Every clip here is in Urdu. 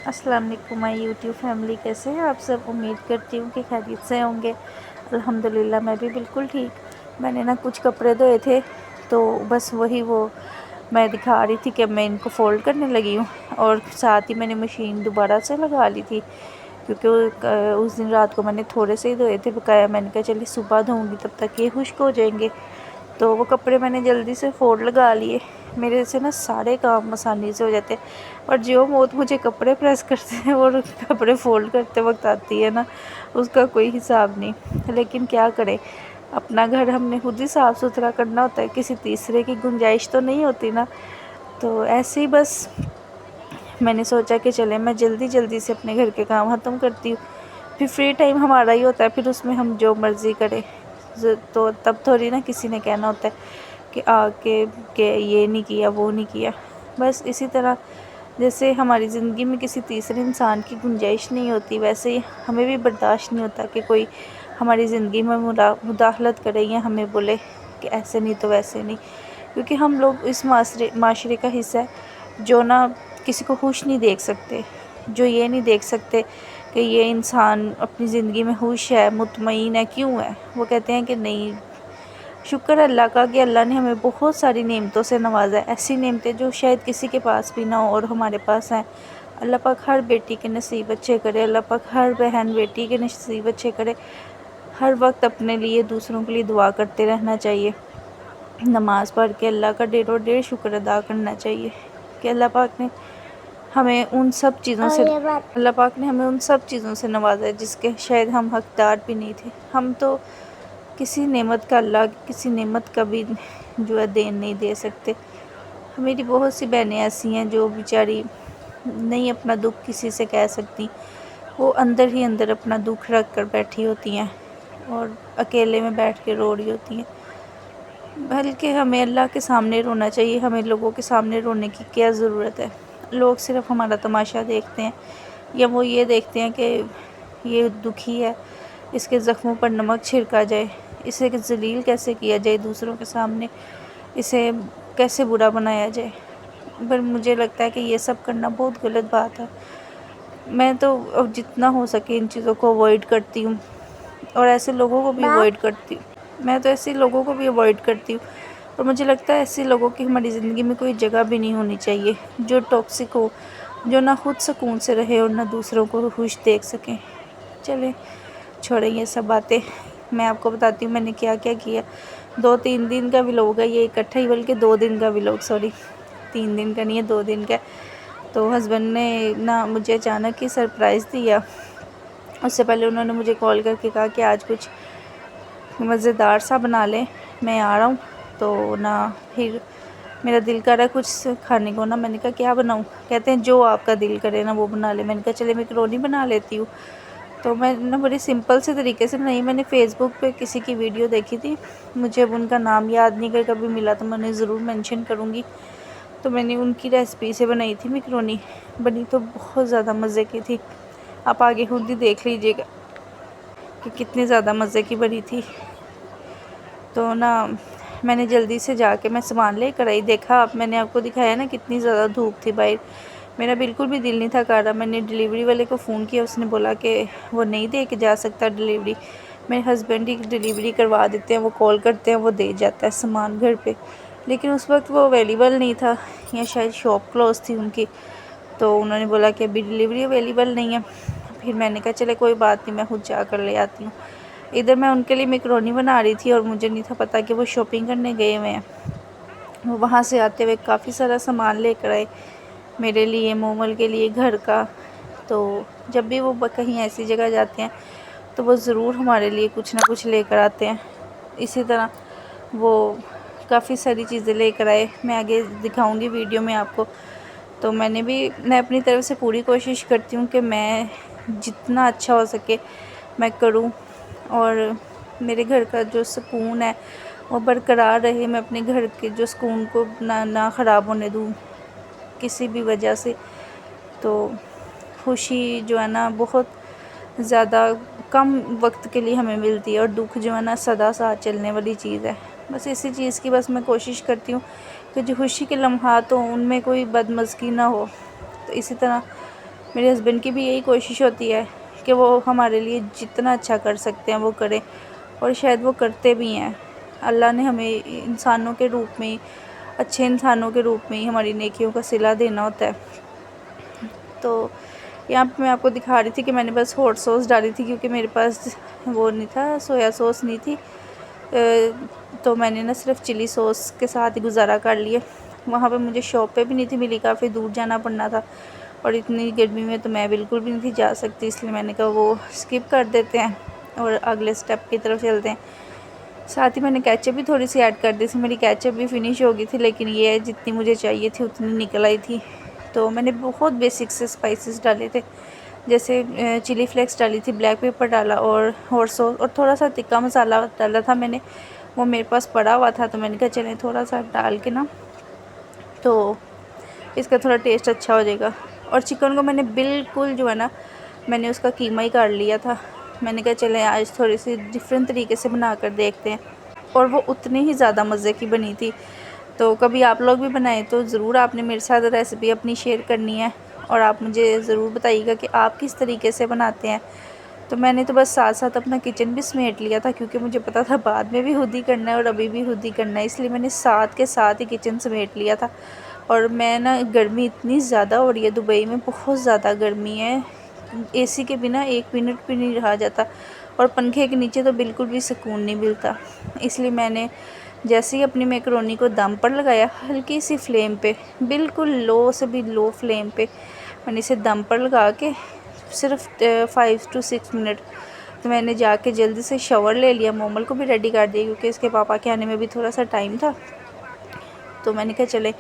السلام علیکم مائی یوٹیوب فیملی، کیسے ہیں آپ سب؟ امید کرتی ہوں کہ خیریت سے ہوں گے۔ الحمدللہ میں بھی بالکل ٹھیک۔ میں نے کچھ کپڑے دھوئے تھے تو بس وہی میں دکھا رہی تھی کہ میں ان کو فولڈ کرنے لگی ہوں، اور ساتھ ہی میں نے مشین دوبارہ سے لگا لی تھی، کیونکہ اس دن رات کو میں نے تھوڑے سے ہی دھوئے تھے بقایا۔ میں نے کہا چلیے صبح دھوؤں گی، تب تک یہ خشک ہو جائیں گے۔ تو وہ کپڑے میں نے جلدی سے فولڈ لگا لیے۔ میرے سے سارے کام آسانی سے ہو جاتے ہیں، اور جو موت مجھے کپڑے پریس کرتے ہیں اور کپڑے فولڈ کرتے وقت آتی ہے اس کا کوئی حساب نہیں۔ لیکن کیا کرے، اپنا گھر ہم نے خود ہی صاف ستھرا کرنا ہوتا ہے، کسی تیسرے کی گنجائش تو نہیں ہوتی نا۔ تو ایسے ہی بس میں نے سوچا کہ چلے میں جلدی سے اپنے گھر کے کام ختم کرتی ہوں، پھر فری ٹائم ہمارا ہی ہوتا ہے، پھر اس میں ہم جو مرضی کریں، تو تب تھوڑی کسی نے کہنا ہوتا ہے کہ آ کے یہ نہیں کیا وہ نہیں کیا۔ بس اسی طرح جیسے ہماری زندگی میں کسی تیسرے انسان کی گنجائش نہیں ہوتی، ویسے ہی ہمیں بھی برداشت نہیں ہوتا کہ کوئی ہماری زندگی میں مداخلت کرے یا ہمیں بولے کہ ایسے نہیں تو ویسے نہیں، کیونکہ ہم لوگ اس معاشرے کا حصہ ہے جو کسی کو خوش نہیں دیکھ سکتے، جو یہ نہیں دیکھ سکتے کہ یہ انسان اپنی زندگی میں خوش ہے، مطمئن ہے، کیوں ہے۔ وہ کہتے ہیں کہ نہیں، شکر اللہ کا کہ اللہ نے ہمیں بہت ساری نعمتوں سے نوازا ہے، ایسی نعمتیں جو شاید کسی کے پاس بھی نہ ہو اور ہمارے پاس ہیں۔ اللہ پاک ہر بیٹی کے نصیب اچھے کرے، اللہ پاک ہر بہن بیٹی کے نصیب اچھے کرے۔ ہر وقت اپنے لیے دوسروں کے لیے دعا کرتے رہنا چاہیے، نماز پڑھ کے اللہ کا ڈیر شکر ادا کرنا چاہیے کہ اللہ پاک نے ہمیں ان سب چیزوں سے نوازا ہے جس کے شاید ہم حقدار بھی نہیں تھے۔ ہم تو کسی نعمت کا اللہ کسی نعمت کا بھی دین نہیں دے سکتے۔ میری بہت سی بہنیں ایسی ہیں جو بیچاری نہیں اپنا دکھ کسی سے کہہ سکتی، وہ اندر ہی اندر اپنا دکھ رکھ کر بیٹھی ہوتی ہیں اور اکیلے میں بیٹھ کے رو رہی ہوتی ہیں۔ بلکہ ہمیں اللہ کے سامنے رونا چاہیے، ہمیں لوگوں کے سامنے رونے کی کیا ضرورت ہے۔ لوگ صرف ہمارا تماشا دیکھتے ہیں، یا وہ یہ دیکھتے ہیں کہ یہ دکھی ہے، اس کے زخموں پر نمک چھڑکا جائے، اسے ذلیل کیسے کیا جائے دوسروں کے سامنے، اسے کیسے برا بنایا جائے۔ پر مجھے لگتا ہے کہ یہ سب کرنا بہت غلط بات ہے۔ میں تو جتنا ہو سکے ان چیزوں کو اوائڈ کرتی ہوں، اور ایسے لوگوں کو بھی اوائڈ کرتی ہوں۔ اور مجھے لگتا ہے ایسے لوگوں کی ہماری زندگی میں کوئی جگہ بھی نہیں ہونی چاہیے، جو ٹاکسک ہو، جو نہ خود سکون سے رہے اور نہ دوسروں کو خوش دیکھ سکیں۔ چلیں چھوڑیں یہ سب باتیں، میں آپ کو بتاتی ہوں میں نے کیا کیا۔ 2-3 دن کا ولاگ ہے یہ اکٹھا ہی، بلکہ 2 دن کا ولاگ، 3 دن کا نہیں ہے، 2 دن کا۔ تو ہسبینڈ نے مجھے اچانک ہی سرپرائز دیا۔ اس سے پہلے انہوں نے مجھے کال کر کے کہا کہ آج کچھ مزیدار سا بنا لیں، میں آ رہا ہوں۔ تو پھر میرا دل کر رہا ہے کچھ کھانے کو میں نے کہا کیا بناؤں؟ کہتے ہیں جو آپ کا دل کرے وہ بنا لے۔ میں نے کہا چلے میکرونی بنا لیتی ہوں۔ تو میں بڑی سمپل سے طریقے سے بنائی۔ میں نے فیس بک پہ کسی کی ویڈیو دیکھی تھی، مجھے اب ان کا نام یاد نہیں، اگر کبھی ملا تو میں انہیں ضرور مینشن کروں گی۔ تو میں نے ان کی ریسپی سے بنائی تھی میکرونی، بنی تو بہت زیادہ مزے کی تھی۔ آپ آگے خود ہی دیکھ لیجئے گا کہ کتنی زیادہ مزے کی بنی تھی۔ تو میں نے جلدی سے جا کے میں سامان لے کر آئی۔ دیکھا میں نے آپ کو دکھایا کتنی زیادہ دھوپ تھی باہر، میرا بالکل بھی دل نہیں تھا کر رہا۔ میں نے ڈیلیوری والے کو فون کیا، اس نے بولا کہ وہ نہیں دے کے جا سکتا ڈیلیوری، میرے ہسبینڈ ہی ڈیلیوری کروا دیتے ہیں، وہ کال کرتے ہیں، وہ دے جاتا ہے سامان گھر پہ۔ لیکن اس وقت وہ اویلیبل نہیں تھا، یا شاید شاپ کلوز تھی ان کی، تو انہوں نے بولا کہ ابھی ڈیلیوری اویلیبل نہیں ہے۔ پھر میں نے کہا چلے کوئی بات نہیں، میں خود جا کر لے آتی ہوں۔ ادھر میں ان کے لیے میکرونی بنا رہی تھی، اور مجھے نہیں تھا پتہ کہ وہ شاپنگ کرنے گئے ہوئے ہیں۔ وہ وہاں سے آتے ہوئے کافی سارا سامان لے کر آئے میرے لیے، مومل کے لیے، گھر کا۔ تو جب بھی وہ کہیں ایسی جگہ جاتے ہیں تو وہ ضرور ہمارے لیے کچھ نہ کچھ لے کر آتے ہیں۔ اسی طرح وہ کافی ساری چیزیں لے کر آئے، میں آگے دکھاؤں گی ویڈیو میں آپ کو۔ تو میں اپنی طرف سے پوری کوشش کرتی ہوں کہ میں جتنا اچھا ہو سکے میں کروں، اور میرے گھر کا جو سکون ہے وہ برقرار رہے، میں اپنے گھر کے جو سکون کو نہ خراب ہونے دوں کسی بھی وجہ سے۔ تو خوشی جو ہے بہت زیادہ کم وقت کے لیے ہمیں ملتی ہے، اور دکھ جو ہے سدا ساتھ چلنے والی چیز ہے۔ بس اسی چیز کی میں کوشش کرتی ہوں کہ جو خوشی کے لمحات ہوں ان میں کوئی بدمزگی نہ ہو۔ تو اسی طرح میرے ہسبینڈ کی بھی یہی کوشش ہوتی ہے کہ وہ ہمارے لیے جتنا اچھا کر سکتے ہیں وہ کریں، اور شاید وہ کرتے بھی ہیں۔ اللہ نے ہمیں انسانوں کے روپ میں، اچھے انسانوں کے روپ میں ہی ہماری نیکیوں کا صلہ دینا ہوتا ہے۔ تو یہاں پہ میں آپ کو دکھا رہی تھی کہ میں نے بس ہاٹ سوس ڈالی تھی، کیونکہ میرے پاس وہ نہیں تھا، سویا سوس نہیں تھی، تو میں نے نا صرف چلی سوس کے ساتھ ہی گزارا کر لیے۔ وہاں پہ مجھے شاپ پہ بھی نہیں تھی ملی، کافی دور جانا پڑنا تھا، اور اتنی گرمی میں تو میں بالکل بھی نہیں تھی جا سکتی، اس لیے میں نے کہا وہ سکپ کر دیتے ہیں اور اگلے سٹیپ کی طرف چلتے ہیں۔ ساتھ ہی میں نے کیچپ بھی تھوڑی سی ایڈ کر دی تھی، میری کیچپ بھی فنش ہو گئی تھی، لیکن یہ جتنی مجھے چاہیے تھی اتنی نکل آئی تھی۔ تو میں نے بہت بیسک سے اسپائسز ڈالے تھے، جیسے چلی فلیکس ڈالی تھی، بلیک پیپر ڈالا، اور ہاٹ سوس، اور تھوڑا سا تکا مسالہ ڈالا تھا میں نے، وہ میرے پاس پڑا ہوا تھا، تو میں نے کہا چلیں تھوڑا سا ڈال کے نا تو اس کا تھوڑا ٹیسٹ اچھا ہو جائے گا۔ اور چکن کو میں نے بالکل جو ہے نا، میں نے اس کا قیمہ ہی کاٹ لیا تھا۔ میں نے کہا چلیں آج تھوڑی سی ڈیفرنٹ طریقے سے بنا کر دیکھتے ہیں، اور وہ اتنی ہی زیادہ مزے کی بنی تھی۔ تو کبھی آپ لوگ بھی بنائیں تو ضرور آپ نے میرے ساتھ ریسیپی اپنی شیئر کرنی ہے، اور آپ مجھے ضرور بتائیے گا کہ آپ کس طریقے سے بناتے ہیں۔ تو میں نے تو بس ساتھ ساتھ اپنا کچن بھی سمیٹ لیا تھا، کیونکہ مجھے پتا تھا بعد میں بھی خود ہی کرنا ہے اور ابھی بھی خود ہی کرنا ہے، اس لیے میں نے ساتھ کے ساتھ ہی کچن سمیٹ لیا تھا۔ اور میں نا، گرمی اتنی زیادہ ہو رہی ہے دبئی میں، بہت زیادہ گرمی ہے، اے سی کے بنا ایک منٹ بھی نہیں رہا جاتا، اور پنکھے کے نیچے تو بالکل بھی سکون نہیں ملتا۔ اس لیے میں نے جیسے ہی اپنی میکرونی کو دم پر لگایا، ہلکی سی فلیم پہ، بالکل لو سے بھی لو فلیم پہ میں نے اسے دم پر لگا کے صرف 5 to 6 منٹ، تو میں نے جا کے جلدی سے شاور لے لیا، مومل کو بھی ریڈی کر دیا، کیونکہ اس کے پاپا کے آنے میں بھی تھوڑا سا ٹائم تھا۔ تو میں نے کہا چلے،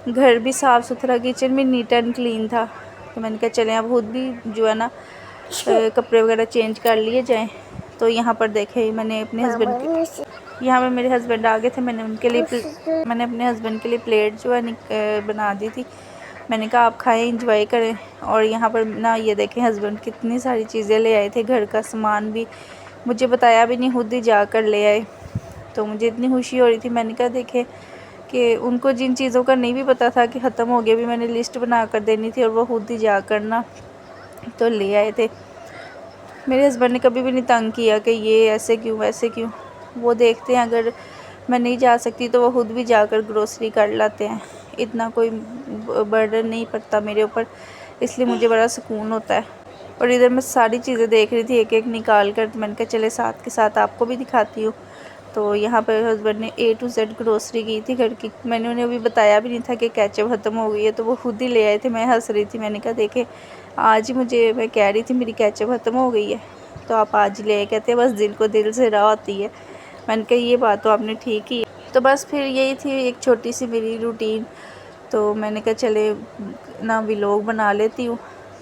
گھر بھی صاف ستھرا، کچن بھی نیٹ اینڈ کلین تھا، تو میں نے کہا چلیں اب خود بھی جو ہے نا کپڑے وغیرہ چینج کر لیے جائیں۔ تو یہاں پر دیکھیں، میں نے اپنے ہسبینڈ کے، یہاں پہ میرے ہسبینڈ آ گئے تھے، میں نے اپنے ہسبینڈ کے لیے پلیٹ جو ہے بنا دی تھی، میں نے کہا آپ کھائیں، انجوائے کریں۔ اور یہاں پر نا یہ دیکھیں، ہسبینڈ کتنی ساری چیزیں لے آئے تھے، گھر کا سامان بھی، مجھے بتایا بھی نہیں، خود ہی جا کر لے آئے۔ تو مجھے اتنی خوشی ہو رہی تھی، میں نے کہا دیکھیں کہ ان کو جن چیزوں کا نہیں بھی پتا تھا کہ ختم ہو گیا، بھی میں نے لسٹ بنا کر دینی تھی، اور وہ خود ہی جا کر نا تو لے آئے تھے۔ میرے ہسبینڈ نے کبھی بھی نہیں تنگ کیا کہ یہ ایسے کیوں ویسے کیوں، وہ دیکھتے ہیں اگر میں نہیں جا سکتی تو وہ خود بھی جا کر گروسری کر لاتے ہیں، اتنا کوئی برڈن نہیں پڑتا میرے اوپر، اس لیے مجھے بڑا سکون ہوتا ہے۔ اور ادھر میں ساری چیزیں دیکھ رہی تھی ایک ایک نکال کر، میں نے کہا چلے ساتھ کے ساتھ آپ کو بھی دکھاتی ہوں۔ تو یہاں پر ہسبینڈ نے A to Z گروسری کی تھی گھر کی، میں نے انہیں ابھی بتایا بھی نہیں تھا کہ کیچپ ختم ہو گئی ہے، تو وہ خود ہی لے آئے تھے، میں ہنس رہی تھی، میں نے کہا دیکھیں آج ہی میں کہہ رہی تھی میری کیچپ ختم ہو گئی ہے، تو آپ آج ہی لے آئے، کہتے ہیں بس دل کو دل سے راہ ہوتی ہے۔ میں نے کہا یہ بات تو آپ نے ٹھیک ہی ہے۔ تو بس پھر یہی تھی ایک چھوٹی سی میری روٹین، تو میں نے کہا چلے نا ولاگ بنا لیتی ہوں۔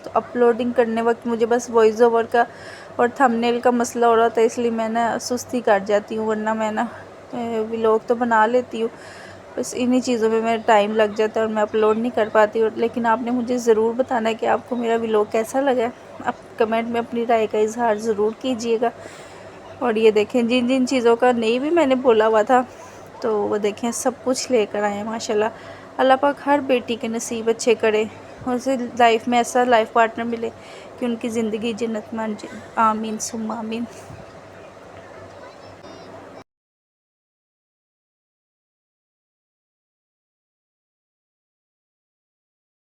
تو اپلوڈنگ کرنے وقت مجھے بس وائس اوور کا اور تھمبنیل کا مسئلہ ہو رہا تھا، اس لیے میں نا سستی کر جاتی ہوں، ورنہ میں نا ولاگ تو بنا لیتی ہوں، بس انہی چیزوں میں میرا ٹائم لگ جاتا ہے اور میں اپلوڈ نہیں کر پاتی ہوں۔ لیکن آپ نے مجھے ضرور بتانا ہے کہ آپ کو میرا ولاگ کیسا لگا، آپ کمنٹ میں اپنی رائے کا اظہار ضرور کیجیے گا۔ اور یہ دیکھیں جن جن چیزوں کا نہیں بھی میں نے بولا ہوا تھا، تو وہ دیکھیں سب کچھ لے کر آئے ہیں ماشاءاللہ۔ اللہ پاک ہر بیٹی کے نصیب اچھے کرے، اور اسے لائف میں ایسا لائف پارٹنر ملے کہ ان کی زندگی جنت میں، آمین ثم آمین۔